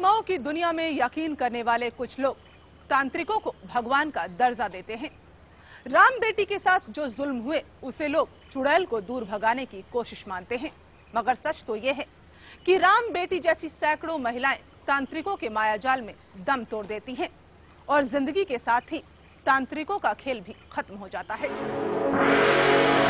आत्माओं की दुनिया में यकीन करने वाले कुछ लोग तांत्रिकों को भगवान का दर्जा देते हैं। राम बेटी के साथ जो जुल्म हुए उसे लोग चुड़ैल को दूर भगाने की कोशिश मानते हैं, मगर सच तो यह है कि राम बेटी जैसी सैकड़ों महिलाएं तांत्रिकों के मायाजाल में दम तोड़ देती हैं और जिंदगी के साथ ही तांत्रिकों का खेल भी खत्म हो जाता है।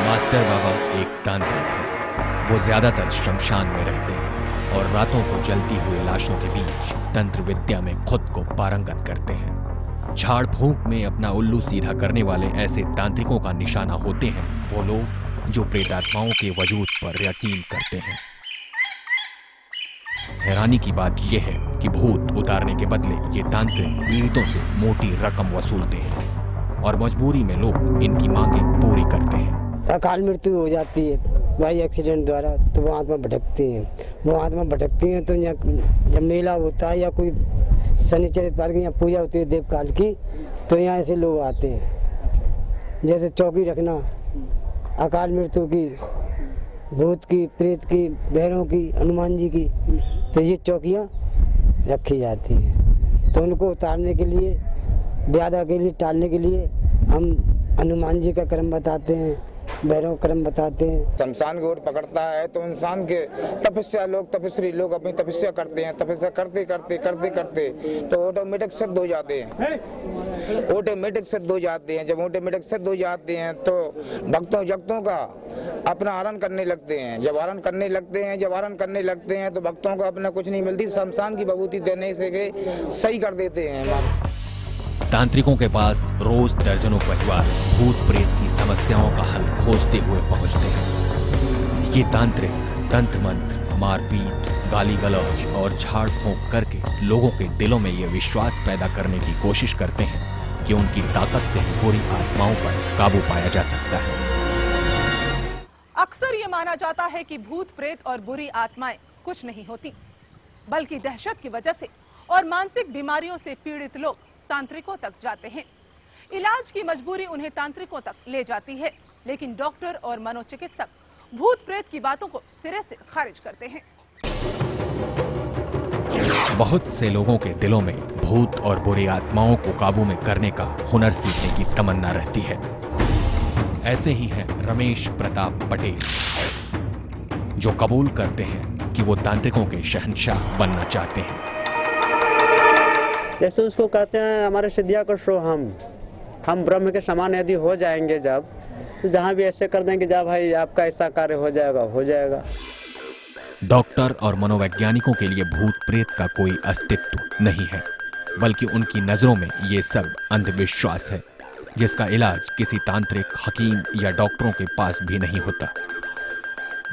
मास्टर बाबा एक तांत्रिक है। वो ज्यादातर शमशान में रहते हैं और रातों को जलती हुई लाशों के बीच तंत्र विद्या में खुद को पारंगत करते हैं। झाड़ फूंक में अपना उल्लू सीधा करने वाले ऐसे तांत्रिकों का निशाना होते हैं वो लोग जो प्रेतात्माओं के वजूद पर यकीन करते हैं। हैरानी की बात यह है कि भूत उतारने के बदले ये तांत्रिक पीड़ितों से मोटी रकम वसूलते हैं और मजबूरी में लोग इनकी मांगें पूरी करते हैं। अकाल मृत्यु हो जाती है भाई एक्सीडेंट द्वारा, तो वो आत्मा भटकती हैं। तो यहाँ जब मेला होता है या कोई शनिचरित पार की यहाँ पूजा होती है देवकाल की, तो यहाँ ऐसे लोग आते हैं। जैसे चौकी रखना अकाल मृत्यु की, भूत की, प्रेत की, भैरों की, हनुमान जी की, तो ये चौकियाँ रखी जाती हैं। तो उनको उतारने के लिए, व्याधा के लिए, टालने के लिए हम हनुमान जी का क्रम बताते हैं, भैरव क्रम बताते हैं। शमशान की ओर पकड़ता है तो इंसान के तपस्वी लोग अपनी तपस्या करते हैं। तपस्या करते करते तो ऑटोमेटिक सिद्ध हो जाते हैं। जब ऑटोमेटिक सिद्ध हो जाते हैं तो भक्तों का अपना हरण करने लगते हैं। जब हरण करने लगते हैं तो भक्तों को अपना कुछ नहीं मिलती, शमशान की विभूति देने से सही कर देते हैं। तांत्रिकों के पास रोज दर्जनों परिवार भूत प्रेत की समस्याओं का हल खोजते हुए पहुंचते हैं। ये तांत्रिक तंत्र मंत्र, मारपीट, गाली गलौज और झाड़ फूंक करके लोगों के दिलों में ये विश्वास पैदा करने की कोशिश करते हैं कि उनकी ताकत से बुरी आत्माओं पर काबू पाया जा सकता है। अक्सर ये माना जाता है कि भूत प्रेत और बुरी आत्माएं कुछ नहीं होती, बल्कि दहशत की वजह से और मानसिक बीमारियों से पीड़ित लोग तांत्रिकों तक जाते हैं। इलाज की मजबूरी उन्हें तांत्रिकों तक ले जाती है, लेकिन डॉक्टर और मनोचिकित्सक भूत प्रेत की बातों को सिरे से खारिज करते हैं। बहुत से लोगों के दिलों में भूत और बुरी आत्माओं को काबू में करने का हुनर सीखने की तमन्ना रहती है। ऐसे ही हैं रमेश प्रताप पटेल, जो कबूल करते हैं कि वो तांत्रिकों के शहंशाह बनना चाहते हैं। जैसे उसको कहते हैं हमारे सिद्धिया को शो हम ब्रह्म के समान यदि हो जाएंगे जब, तो जहाँ भी ऐसे कर देंगे जा भाई आपका ऐसा कार्य हो जाएगा। डॉक्टर और मनोवैज्ञानिकों के लिए भूत प्रेत का कोई अस्तित्व नहीं है, बल्कि उनकी नजरों में ये सब अंधविश्वास है जिसका इलाज किसी तांत्रिक, हकीम या डॉक्टरों के पास भी नहीं होता।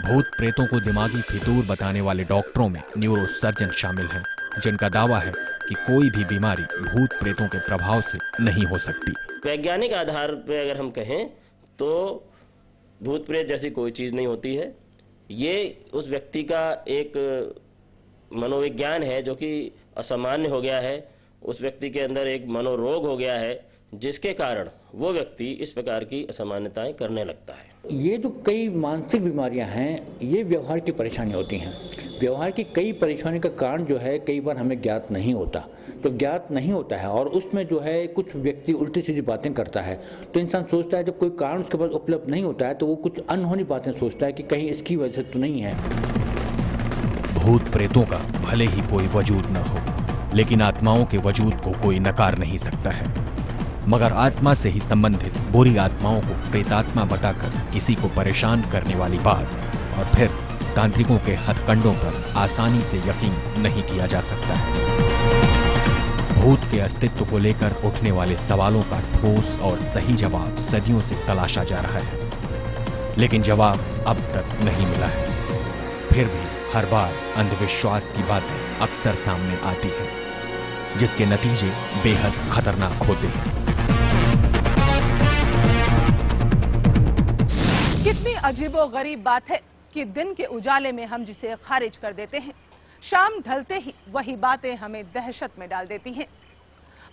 भूत प्रेतों को दिमागी फितूर बताने वाले डॉक्टरों में न्यूरोसर्जन शामिल हैं, जिनका दावा है कि कोई भी बीमारी भूत प्रेतों के प्रभाव से नहीं हो सकती। वैज्ञानिक आधार पर अगर हम कहें तो भूत प्रेत जैसी कोई चीज नहीं होती है। ये उस व्यक्ति का एक मनोविज्ञान है जो कि असामान्य हो गया है। उस व्यक्ति के अंदर एक मनोरोग हो गया है जिसके कारण वो व्यक्ति इस प्रकार की असामान्यताएं करने लगता है। ये जो कई मानसिक बीमारियां हैं, ये व्यवहार की परेशानी होती हैं। व्यवहार की कई परेशानी का कारण जो है कई बार हमें ज्ञात नहीं होता। तो ज्ञात नहीं होता है और उसमें जो है कुछ व्यक्ति उल्टी सीधी बातें करता है, तो इंसान सोचता है जब कोई कारण उसके पास उपलब्ध नहीं होता है तो वो कुछ अनहोनी बातें सोचता है कि कहीं इसकी वजह से तो नहीं है। भूत प्रेतों का भले ही कोई वजूद न हो, लेकिन आत्माओं के वजूद को कोई नकार नहीं सकता है। मगर आत्मा से ही संबंधित बुरी आत्माओं को प्रेतात्मा बताकर किसी को परेशान करने वाली बात और फिर तांत्रिकों के हथकंडों पर आसानी से यकीन नहीं किया जा सकता है। भूत के अस्तित्व को लेकर उठने वाले सवालों का ठोस और सही जवाब सदियों से तलाशा जा रहा है, लेकिन जवाब अब तक नहीं मिला है। फिर भी हर बार अंधविश्वास की बातें अक्सर सामने आती हैं, जिसके नतीजे बेहद खतरनाक होते हैं। कितनी अजीबोगरीब बात है कि दिन के उजाले में हम जिसे खारिज कर देते हैं, शाम ढलते ही वही बातें हमें दहशत में डाल देती हैं।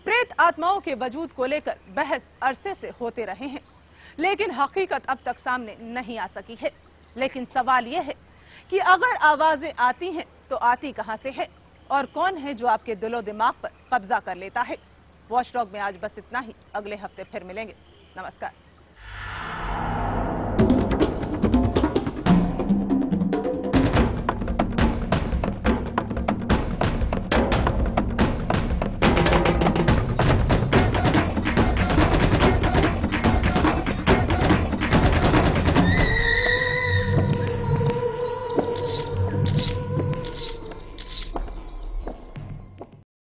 प्रेत आत्माओं के वजूद को लेकर बहस अरसे से होते रहे हैं, लेकिन हकीकत अब तक सामने नहीं आ सकी है। लेकिन सवाल यह है कि अगर आवाजें आती हैं तो आती कहां से है, और कौन है जो आपके दिलो दिमाग पर कब्जा कर लेता है। वॉचडॉग में आज बस इतना ही। अगले हफ्ते फिर मिलेंगे। नमस्कार।